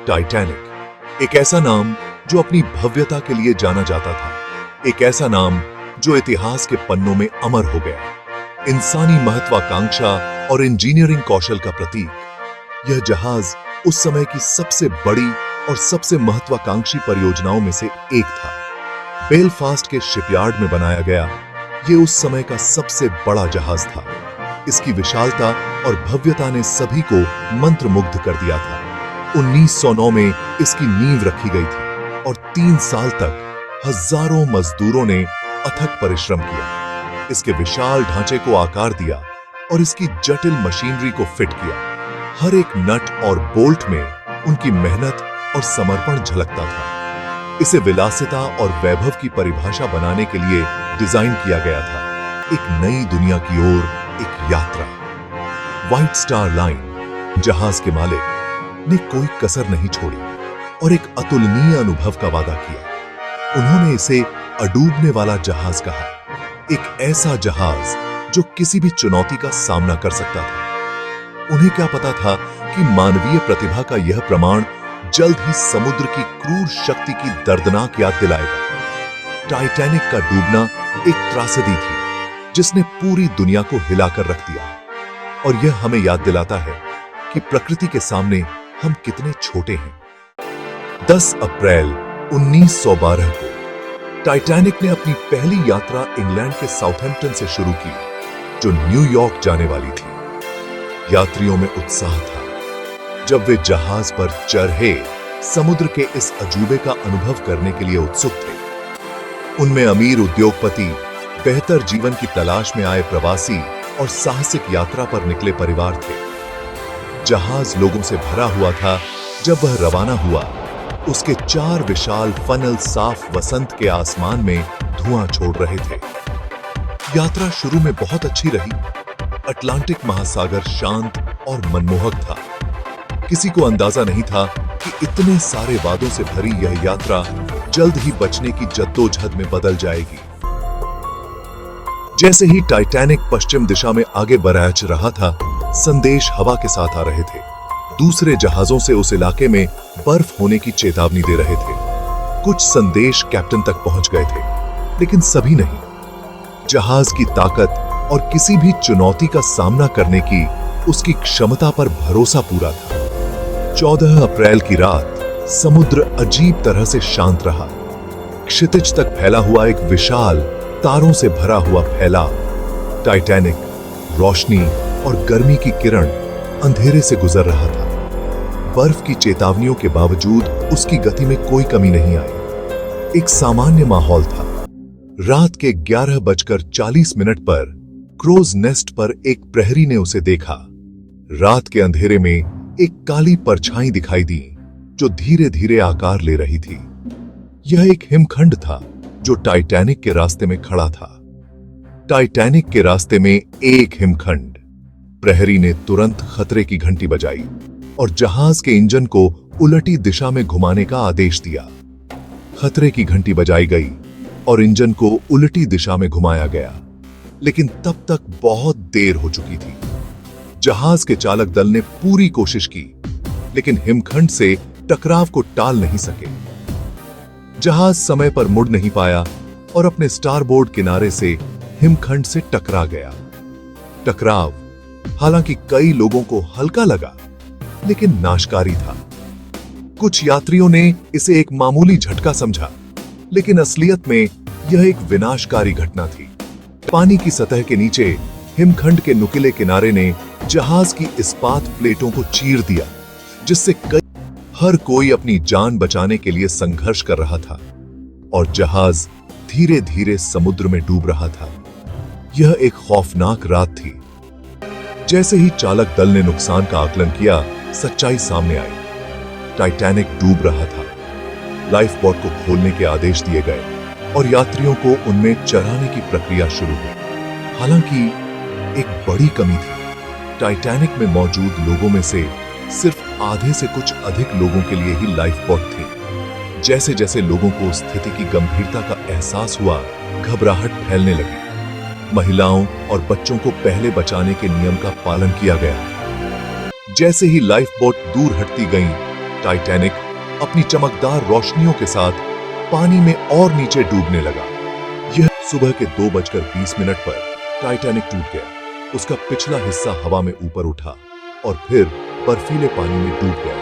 Titanic एक ऐसा नाम जो अपनी भव्यता के लिए जाना जाता था, एक ऐसा नाम जो इतिहास के पन्नों में अमर हो गया। इंसानी महत्वाकांक्षा और इंजीनियरिंग कौशल का प्रतीक यह जहाज उस समय की सबसे बड़ी और सबसे महत्वाकांक्षी परियोजनाओं में से एक था। बेलफास्ट के शिपयार्ड में बनाया गया यह उस समय का सबसे बड़ा जहाज था। इसकी विशालता और भव्यता ने सभी को मंत्रमुग्ध कर दिया था। 1909 में इसकी नींव रखी गई थी और 3 साल तक हजारों मजदूरों ने अथक परिश्रम किया, इसके विशाल ढांचे को आकार दिया और इसकी जटिल मशीनरी को फिट किया। हर एक नट और बोल्ट में उनकी मेहनत और समर्पण झलकता था। इसे विलासिता और वैभव की परिभाषा बनाने के लिए डिजाइन किया गया था, एक नई दुनिया की ओर एक यात्रा। व्हाइट स्टार लाइन जहाज के मालिक ने कोई कसर नहीं छोड़ी और एक अतुलनीय अनुभव का वादा किया। उन्होंने इसे अडूबने वाला जहाज कहा, एक ऐसा जहाज जो किसी भी चुनौती का सामना कर सकता था। उन्हें क्या पता था कि मानवीय प्रतिभा का यह प्रमाण जल्द ही समुद्र की क्रूर शक्ति की दर्दनाक याद दिलाएगा। टाइटैनिक का डूबना एक त्रासदी थी जिसने पूरी दुनिया को हिलाकर रख दिया, और यह हमें याद दिलाता है कि प्रकृति के सामने हम कितने छोटे हैं। 10 अप्रैल 1912 को टाइटैनिक ने अपनी पहली यात्रा इंग्लैंड के साउथहैम्पटन से शुरू की, जो न्यूयॉर्क जाने वाली थी। यात्रियों में उत्साह था जब वे जहाज पर चढ़े समुद्र के इस अजूबे का अनुभव करने के लिए उत्सुक थे। उनमें अमीर उद्योगपति, बेहतर जीवन की तलाश में आए प्रवासी और साहसिक यात्रा पर निकले परिवार थे। जहाज लोगों से भरा हुआ था। जब वह रवाना हुआ, उसके 4 विशाल फनल साफ वसंत के आसमान में धुआं छोड़ रहे थे। यात्रा शुरू में बहुत अच्छी रही। अटलांटिक महासागर शांत और मनमोहक था। किसी को अंदाजा नहीं था कि इतने सारे वादों से भरी यह यात्रा जल्द ही बचने की जद्दोजहद में बदल जाएगी। जैसे ही टाइटैनिक पश्चिम दिशा में आगे बढ़ रहा था, संदेश हवा के साथ आ रहे थे। दूसरे जहाजों से उस इलाके में बर्फ होने की चेतावनी दे रहे थे। कुछ संदेश कैप्टन तक पहुंच गए थे, लेकिन सभी नहीं। जहाज की ताकत और किसी भी चुनौती का सामना करने की उसकी क्षमता पर भरोसा पूरा था। 14 अप्रैल की रात समुद्र अजीब तरह से शांत रहा। क्षितिज तक फैला हुआ एक विशाल तारों से भरा हुआ फैलाव टाइटैनिक रोशनी और गर्मी की किरण अंधेरे से गुजर रहा था। बर्फ की चेतावनियों के बावजूद उसकी गति में कोई कमी नहीं आई। एक सामान्य माहौल था। रात के 11:40 पर क्रोज नेस्ट पर एक प्रहरी ने उसे देखा। रात के अंधेरे में एक काली परछाई दिखाई दी जो धीरे धीरे आकार ले रही थी। यह एक हिमखंड था जो टाइटैनिक के रास्ते में खड़ा था। टाइटैनिक के रास्ते में एक हिमखंड। प्रहरी ने तुरंत खतरे की घंटी बजाई और जहाज के इंजन को उलटी दिशा में घुमाने का आदेश दिया। खतरे की घंटी बजाई गई और इंजन को उलटी दिशा में घुमाया गया, लेकिन तब तक बहुत देर हो चुकी थी। जहाज के चालक दल ने पूरी कोशिश की, लेकिन हिमखंड से टकराव को टाल नहीं सके। जहाज समय पर मुड़ नहीं पाया और अपने स्टारबोर्ड किनारे से हिमखंड से टकरा गया। टकराव हालांकि कई लोगों को हल्का लगा, लेकिन नाशकारी था। कुछ यात्रियों ने इसे एक मामूली झटका समझा, लेकिन असलियत में यह एक विनाशकारी घटना थी। पानी की सतह के नीचे हिमखंड के नुकीले किनारे ने जहाज की इस्पात प्लेटों को चीर दिया, जिससे हर कोई अपनी जान बचाने के लिए संघर्ष कर रहा था और जहाज धीरे धीरे समुद्र में डूब रहा था। यह एक खौफनाक रात थी। जैसे ही चालक दल ने नुकसान का आकलन किया, सच्चाई सामने आई। टाइटैनिक डूब रहा था। लाइफ बोट को खोलने के आदेश दिए गए और यात्रियों को उनमें चढ़ाने की प्रक्रिया शुरू हुई। हालांकि एक बड़ी कमी थी। टाइटैनिक में मौजूद लोगों में से सिर्फ आधे से कुछ अधिक लोगों के लिए ही लाइफ बोट थी। जैसे जैसे लोगों को स्थिति की गंभीरता का एहसास हुआ, घबराहट फैलने लगी। महिलाओं और बच्चों को पहले बचाने के नियम का पालन किया गया। जैसे ही लाइफ बोट दूर हटती गईं, टाइटैनिक अपनी चमकदार रोशनियों के साथ पानी में और नीचे डूबने लगा। यह सुबह के 2:20 पर टाइटैनिक टूट गया। उसका पिछला हिस्सा हवा में ऊपर उठा और फिर बर्फीले पानी में डूब गया।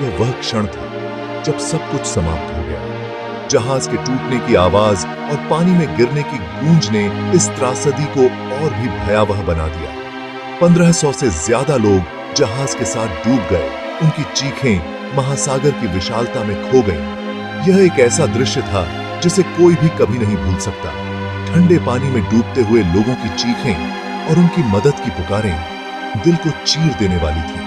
यह वह क्षण था जब सब कुछ समाप्त हो गया। जहाज के टूटने की आवाज और पानी में गिरने की गूंज ने इस त्रासदी को और भी भयावह बना दिया। 1500 से ज्यादा लोग जहाज के साथ डूब गए। उनकी चीखें महासागर की विशालता में खो गईं। यह एक ऐसा दृश्य था जिसे कोई भी कभी नहीं भूल सकता। ठंडे पानी में डूबते हुए लोगों की चीखें और उनकी मदद की पुकारें दिल को चीर देने वाली थी।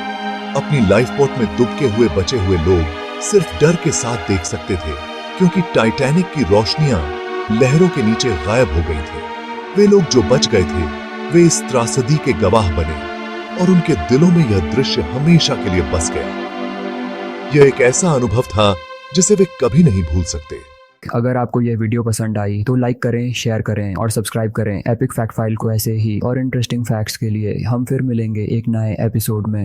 अपनी लाइफ बोट में दुबके हुए बचे हुए लोग सिर्फ डर के साथ देख सकते थे, क्योंकि टाइटैनिक की रोशनियां लहरों के नीचे गायब हो गई थी। वे लोग जो बच गए थे वे इस त्रासदी के गवाह बने और उनके दिलों में यह दृश्य हमेशा के लिए बस गया। यह एक ऐसा अनुभव था जिसे वे कभी नहीं भूल सकते। अगर आपको यह वीडियो पसंद आई तो लाइक करें, शेयर करें और सब्सक्राइब करें एपिक फैक्ट फाइल को। ऐसे ही और इंटरेस्टिंग फैक्ट्स के लिए हम फिर मिलेंगे एक नए एपिसोड में।